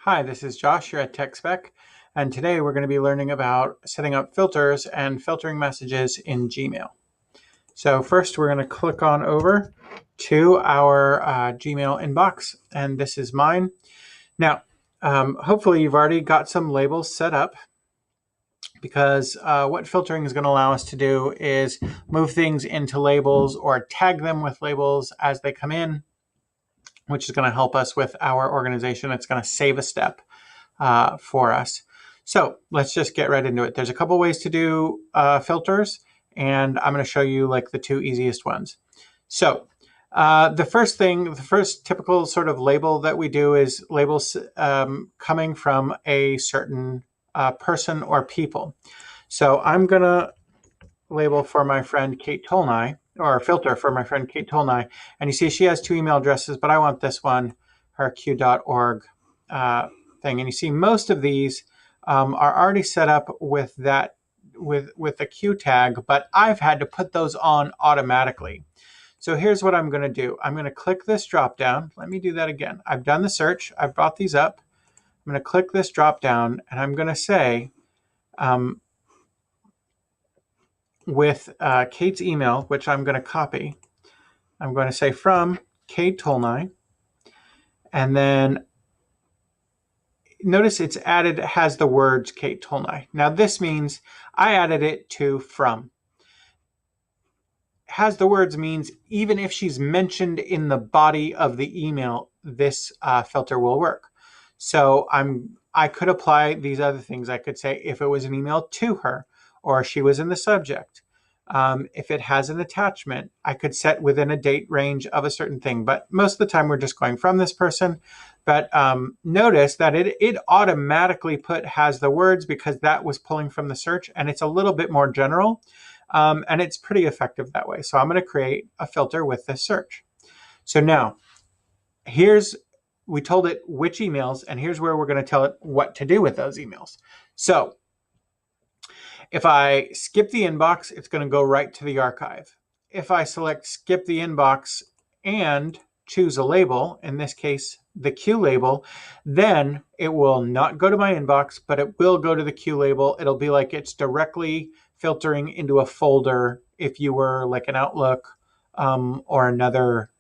Hi, this is Josh here at TechSpec, and today we're going to be learning about setting up filters and filtering messages in Gmail. So first we're going to click on over to our Gmail inbox, and this is mine. Now, hopefully you've already got some labels set up, because what filtering is going to allow us to do is move things into labels or tag them with labels as they come in, which is going to help us with our organization. It's going to save a step for us. So let's just get right into it. There's a couple ways to do filters, and I'm going to show you like the two easiest ones. So the first typical sort of label that we do is labels coming from a certain person or people. So I'm going to label for my friend Kate Tolnai, or filter for my friend Kate Tolnai. And you see she has two email addresses, but I want this one, her q.org thing. And you see most of these are already set up with that, with a Q tag, but I've had to put those on automatically. So here's what I'm going to do. I'm going to click this drop down. Let me do that again. I've done the search. I've brought these up. I'm going to click this drop down, and I'm going to say, with Kate's email, which I'm going to copy, I'm going to say from Kate Tolnai, and then notice it's added, has the words Kate Tolnai. Now this means I added it to from. Has the words means even if she's mentioned in the body of the email, this filter will work. So I could apply these other things. I could say if it was an email to her, or she was in the subject. If it has an attachment, I could set within a date range of a certain thing. But most of the time, we're just going from this person. But notice that it automatically has the words, because that was pulling from the search. And it's a little bit more general. And it's pretty effective that way. So I'm going to create a filter with this search. So now, we told it which emails, and here's where we're going to tell it what to do with those emails. So if I skip the inbox, it's going to go right to the archive. If I select skip the inbox and choose a label, in this case, the Q label, then it will not go to my inbox, but it will go to the Q label. It'll be like it's directly filtering into a folder if you were like an Outlook or another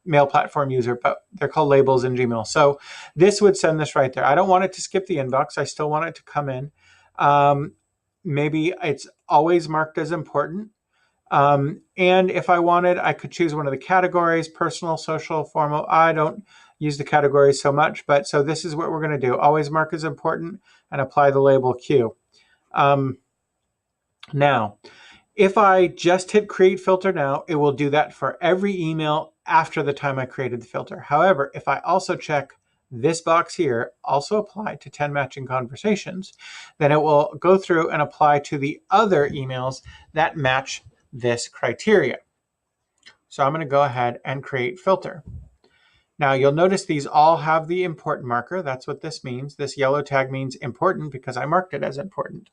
mail platform user, but they're called labels in Gmail. So this would send this right there. I don't want it to skip the inbox. I still want it to come in. Maybe it's always marked as important. And if I wanted, I could choose one of the categories: personal, social, formal. I don't use the categories so much, but so this is what we're going to do. Always mark as important and apply the label Q. Now, if I just hit create filter now, it will do that for every email after the time I created the filter. However, if I also check this box here, also apply to 10 matching conversations, then it will go through and apply to the other emails that match this criteria. So I'm going to go ahead and create filter. Now you'll notice these all have the important marker. That's what this means. This yellow tag means important because I marked it as important.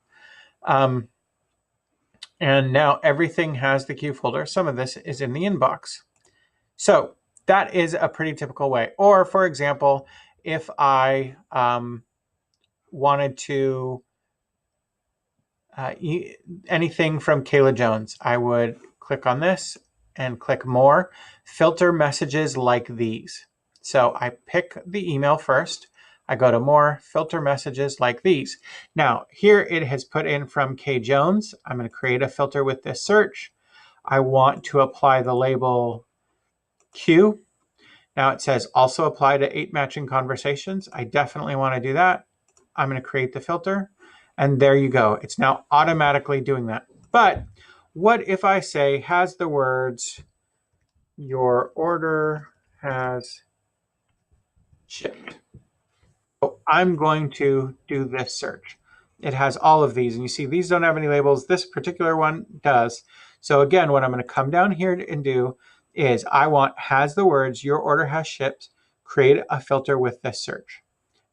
And now everything has the Q folder. Some of this is in the inbox. So that is a pretty typical way. Or for example, if I wanted to anything from Kayla Jones, I would click on this and click more, filter messages like these. So I pick the email first. I go to more, filter messages like these. Now here it has put in from K Jones. I'm going to create a filter with this search. I want to apply the label Q. Now it says also apply to 8 matching conversations. I definitely want to do that. I'm going to create the filter, and there you go. It's now automatically doing that. But what if I say has the words your order has shipped? So I'm going to do this search. It has all of these, and you see these don't have any labels. This particular one does. So again, what I'm going to come down here and do is I want has the words your order has shipped, create a filter with this search.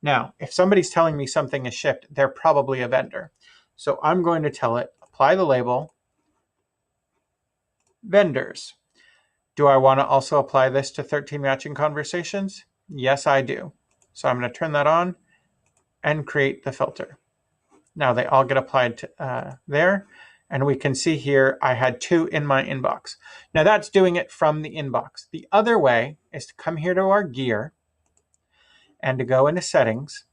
Now, if somebody's telling me something is shipped, they're probably a vendor. So I'm going to tell it, apply the label, vendors. Do I want to also apply this to 13 matching conversations? Yes, I do. So I'm going to turn that on and create the filter. Now they all get applied to, there. And we can see here I had 2 in my inbox. Now that's doing it from the inbox. The other way is to come here to our gear and to go into settings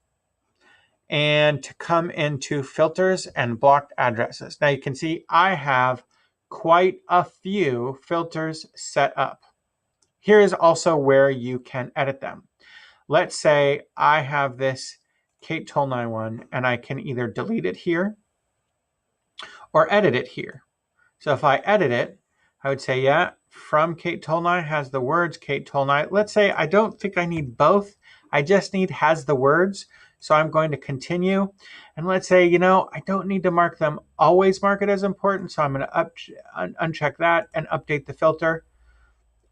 and to come into filters and blocked addresses. Now you can see I have quite a few filters set up. Here is also where you can edit them. Let's say I have this Kate Tolnai one and I can either delete it here or edit it here. So if I edit it, I would say, yeah, from Kate Tolnai has the words Kate Tolnai. Let's say I don't think I need both. I just need has the words. So I'm going to continue. And let's say, I don't need to mark them, always mark it as important. So I'm going to uncheck that and update the filter.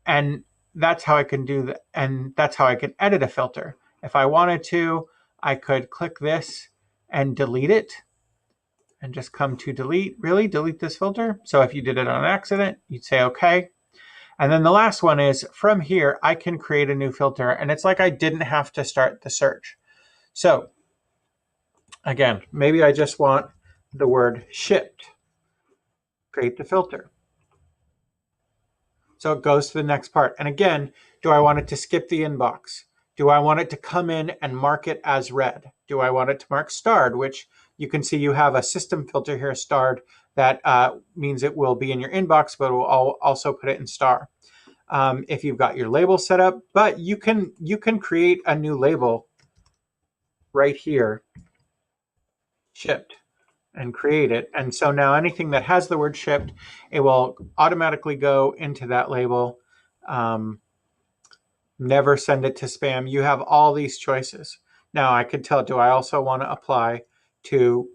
And that's how I can do that. And that's how I can edit a filter. If I wanted to, I could click this and delete it and just come to delete. Really? Delete this filter? So if you did it on accident, you'd say okay. And then the last one is from here, I can create a new filter. And it's like I didn't have to start the search. So again, maybe I just want the word shipped. Create the filter. So it goes to the next part. And again, do I want it to skip the inbox? Do I want it to come in and mark it as read? Do I want it to mark starred, which you can see you have a system filter here, starred, that means it will be in your inbox, but it will also put it in star. If you've got your label set up, but you can create a new label right here, shipped, and create it. And so now anything that has the word shipped, it will automatically go into that label. Never send it to spam. You have all these choices. Now I could tell, do I also want to apply to,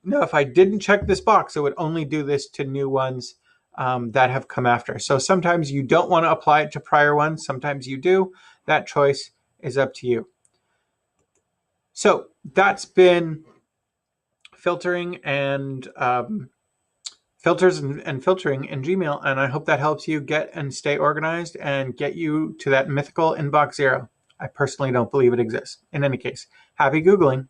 no, if I didn't check this box, it would only do this to new ones that have come after. So sometimes you don't want to apply it to prior ones. Sometimes you do. That choice is up to you. So that's been filtering and filters and filtering in Gmail. And I hope that helps you get and stay organized and get you to that mythical inbox 0. I personally don't believe it exists. In any case, happy Googling.